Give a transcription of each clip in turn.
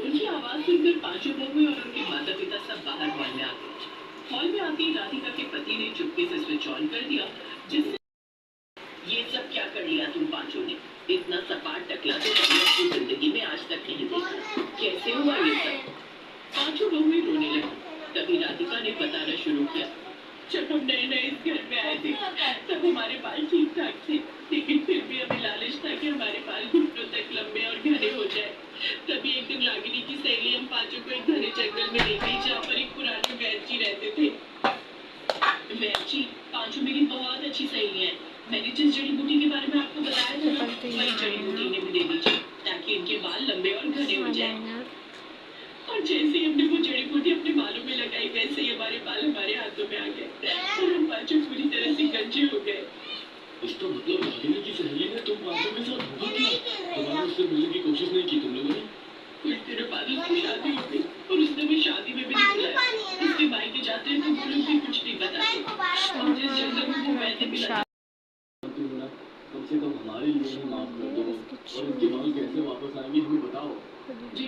उनकी आवाज सुनकर पांचों बहुएं और उनके माता पिता सब बाहर हॉल में आ गए। हॉल में आते ही राधिका के पति ने चुपके से स्विच ऑन कर दिया, जिससे ये सब क्या कर लिया तुम पांचों ने? इतना सपाट टकला तो मैंने अपनी जिंदगी में आज तक नहीं देखा। कैसे हुआ ये सब? पांचों बहुएं रोने लगी। तभी राधिका ने बताना शुरू किया। जब हम नए नए इस घर में आए थे तब हमारे बाल ठीक ठाक थे, लेकिन फिर भी हमें लालच था कि हमारे बाल घुटनों तक लंबे और घने हो जाए। तभी एक दिन रागिनी की सहेली हम पांचों को एक घने जंगल में ले गई जहाँ पर एक पुराने वैद जी रहते थे। वैद जी पांचों मेरी बहुत अच्छी सहेली है। मैंने जिस जड़ी बूटी के बारे में आपको बताया था ना, वही जड़ी बूटी इन्हें भी दे दीजिए ताकि इनके बाल लंबे और घने हो जाए। और जैसे ही हमने वो जड़ी बूटी अपने बालों में लगाई, वैसे ही हमारे बाल हमारे हाथों में आ गए और हम पांचों पूरी तरह से गंजे हो गए। इसका मतलब रागिनी की सहेली ने तुम पांचों के साथ धोखा किया। दोबारा उससे मिलने की कोशिश नहीं की तुम लोगों ने? कुछ दिनों बाद उसकी शादी हो गई और उसने भी शादी में भी नहीं बुलाया। उसके भाई के जाते हैं तो वो लोग भी कुछ नहीं बताते। और जिस जंगल में वो वैसे मिला कम से कम हमारे लिए ही माफ कर दो, और इनके बाल कैसे वापस आएंगे हमें बताओ। जी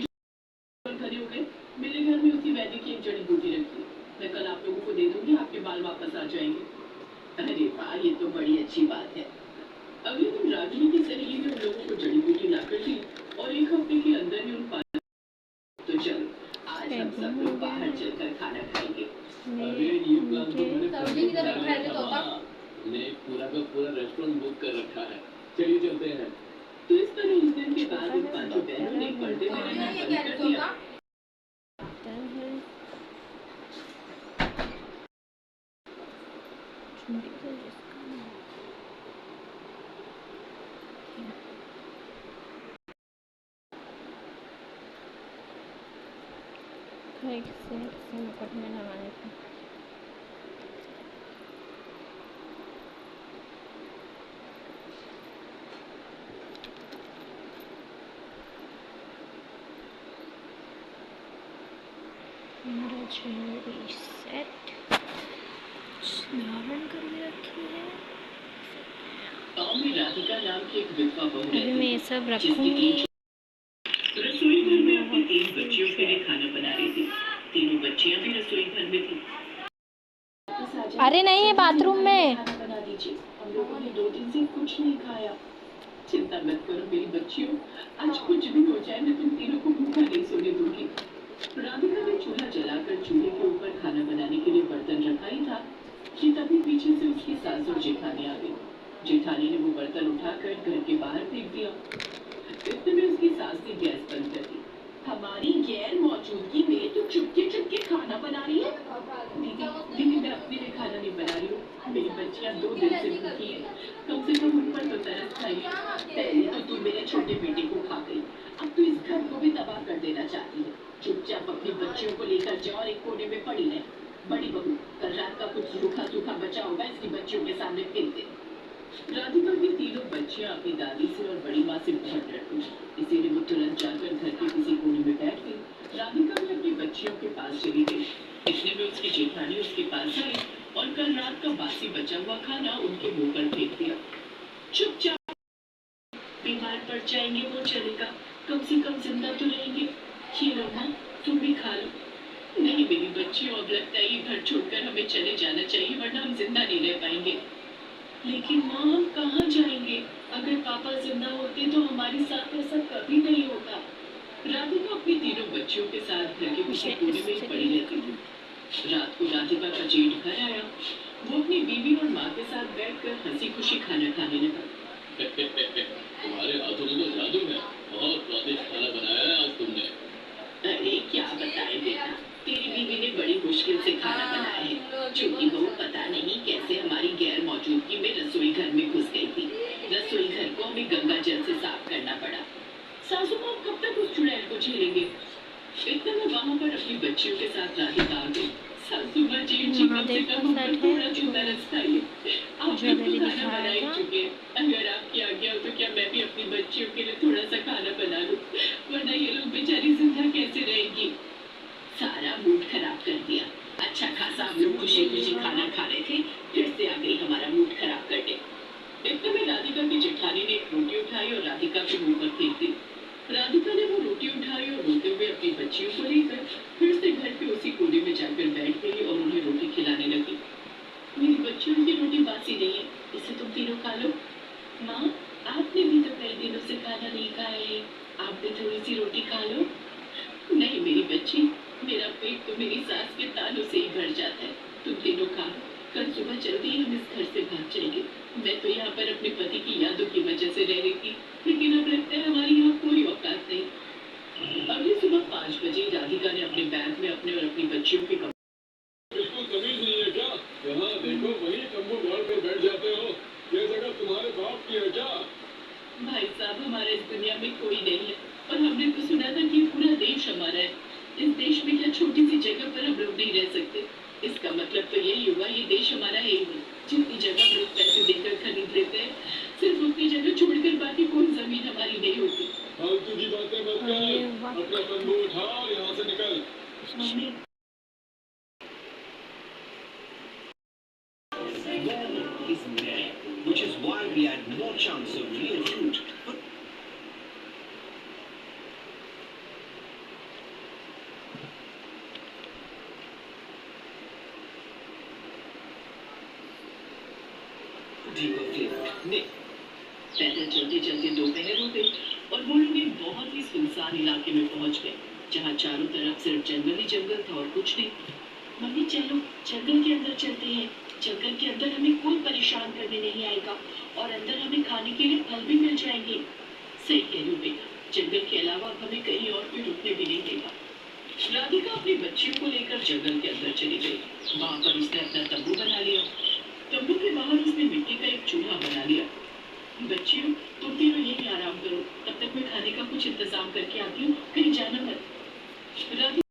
खड़े हो गए। मेरे घर में उसी वैद्य की एक जड़ी बूटी रखी है। मैं कल आप लोगों को दे दूंगी, आपके बाल वापस आ जाएंगे। अरे वाह, ये तो बड़ी अच्छी बात है। अगले दिन रागिनी की सहेली ने उन लोगों को जड़ी बूटी लाकर दी और एक हफ्ते के अंदर ही उन तो चलो आज हम सब लोग बाहर चलकर खाना खाएंगे। अरे ये प्लान तो मैंने पहले था। हमने पूरा का पूरा रेस्टोरेंट बुक कर रखा है, चलिए चलते हैं। तो इस तरह उस दिन के बाद उन पांचों बहनों ने पर्दे में रहना बंद कर दिया। मुकट में लगाने का मेरा ज्वेलरी सेट धारण करके रखी है। गांव में राधिका नाम की एक विधवा बहू रहती अभी मैं ये सब रखूंगी। रसोई घर में अपनी 3 बच्चियों के लिए खाना बना रही थी। तीनों बच्चियां भी रसोई घर में थी। अरे नहीं, ये बाथरूम में। खाना बना दीजिए, हम लोगों ने 2 दिन से कुछ नहीं खाया। चिंता मत करो मेरी बच्चियों, आज कुछ भी हो जाए मैं तुम तीनों को भूखा नहीं सोने दूंगी। राधिका ने चूल्हा जलाकर चूल्हे के ऊपर खाना बनाने के लिए बर्तन रखा ही था कि तभी पीछे से उसकी सास और जेठानी आ गई। जेठानी ने वो बर्तन उठाकर घर के बाहर फेंक दिया। इतने में उसकी सास ने गैस बंद कर दी। हमारी गैर मौजूदगी में तू चुपके चुपके खाना बना रही है? दीदी दीदी मैं अपने लिए खाना नहीं बना रही हूँ, मेरी बच्चियाँ 2 दिन से भूखी हैं, कम से कम उन पर तो तरस खाइए। पहले तो तू मेरे छोटे बेटे को खा गई, अब तू इस घर को भी तबाह कर देना चाहती है। चुपचाप अपनी बच्चियों को लेकर जाओ और एक कोने में पड़ी रहे। बड़ी बहू, कल रात का कुछ सूखा सूखा बचा होगा, इसकी बच्चियों के सामने फेंक दे। राधिका की तीनों बच्चियां अपनी दादी से और बड़ी माँ से बहुत डरती, इसीलिए वो तुरंत जाकर घर के किसी कोने में बैठ गई। राधिका भी अपनी बच्चियों के पास चली गई। इतने में उसकी जेठानी उसके पास आई और कल रात का बासी बचा हुआ खाना उनके मुंह पर फेंक दिया। चुपचाप, बीमार पड़ जाएंगे वो चलेगा, कम से कम जिंदा तो रहेंगे। ये लो माँ, तुम भी खा लो। नहीं मेरी बच्चियों, अब लगता है ये घर छोड़कर हमें चले जाना चाहिए, वरना हम जिंदा नहीं रह पाएंगे। लेकिन माँ हम कहाँ जाएंगे? अगर पापा जिंदा होते तो हमारे साथ ऐसा कभी नहीं होता। राधिका अपनी तीनों बच्चियों के साथ घर के किसी कोने में पड़ी रहती थी। रात को राधिका का जेठ घर आया। वो अपनी बीवी और माँ के साथ बैठकर हंसी खुशी खाना खाने लगा। तुम्हारे हाथों में तो जादू है, बहुत स्वादिष्ट खाना बनाया है आज तुमने। अरे क्या बताए बेटा, तेरी बीवी ने बड़ी मुश्किल से खाना बनाया है। छोटी बहू पता नहीं कैसे हमारी गैर मौजूदगी में रसोई घर में घुस गई थी। रसोई घर को हमें गंगा जल से साफ करना पड़ा। सासू माँ कब तक उस चुड़ैल को झेलेंगे? इतने में वहाँ पर अपनी बच्चियों के साथ राधिका आ गई। सासू माँ जेठ जी कम से कम हम पर थोड़ा सा तरस खाइए। आप लोग तो खाना बना ही चुके, अगर आपकी आज्ञा हो तो क्या मैं भी अपनी बच्चियों के लिए थोड़ा सा खाना बना लूं, वरना ये लोग बेचारी जिंदा कैसे रहेगी। सारा मूड खराब कर दिया। अच्छा खासा हम लोग खुशी खुशी खाना खा रहे थे, फिर से आ गई हमारा मूड खराब करने। इतने में राधिका की जेठानी ने एक रोटी उठाई और राधिका के मुंह पर फेंक दी। राधिका ने वो रोटी उठाई और रोते हुए अपनी सी रोटी खा लो। नहीं मेरी बच्ची, मेरा पेट तो मेरी सास के तानों से ही भर जाता है। तुम तीनों खा लो, कल सुबह जल्दी हम इस घर से भाग जाएंगे। मैं तो यहाँ पर अपने पति की यादों की वजह से रह रही थी, लेकिन अब लगता है हमारी यहाँ कोई औकात नहीं। अगली सुबह 5 बजे राधिका ने अपने बैग में अपने और अपनी बच्चियों के इसको तमीज नहीं है क्या? यहाँ देखो वही तंबू गाड़ कर बैठ जाते हो। ये जगह तुम्हारे बाप की है क्या? भाई साहब, हमारे इस दुनिया में कोई नहीं है और हमने तो सुना था कि पूरा देश हमारा है। इस देश में क्या छोटी सी जगह पर हम लोग नहीं रह सकते? इसका मतलब तो यही हुआ ये देश हमारा है ही नहीं। जितनी जगह हम लोग पैसे देकर खरीद लेते हैं, सिर्फ उतनी जगह छोड़कर बाकी कोई जमीन हमारी नहीं होती। फालतू की बातें मत कर, अपना तंबू उठा और यहाँ से निकल। Is merry, which is why we had more chance of real fruit. But deeper flavored. Nick. पैदल चलते चलते दोपहर हो गई और वो लोग एक बहुत ही सुनसान इलाके में पहुंच गए, जहाँ चारों तरफ सिर्फ जंगल ही जंगल था और कुछ नहीं। मम्मी चलो जंगल के अंदर चलते हैं। जंगल के अंदर हमें कोई परेशान करने नहीं आएगा और अंदर हमें खाने के लिए फल भी मिल जाएंगे। सही कह रही हो बेटा, जंगल के अलावा अब हमें कहीं और कोई रुकने भी नहीं देगा। राधिका अपनी बच्चियों को लेकर जंगल के अंदर चली गई। वहाँ पर उसने अपना तंबू बना लिया। तंबू के बाहर उसने मिट्टी का एक चूल्हा बना लिया। बच्चियों तुम तीनों यही आराम करो, तब तक मैं खाने का कुछ इंतजाम करके आती हूँ, कहीं जाना मत। राधिका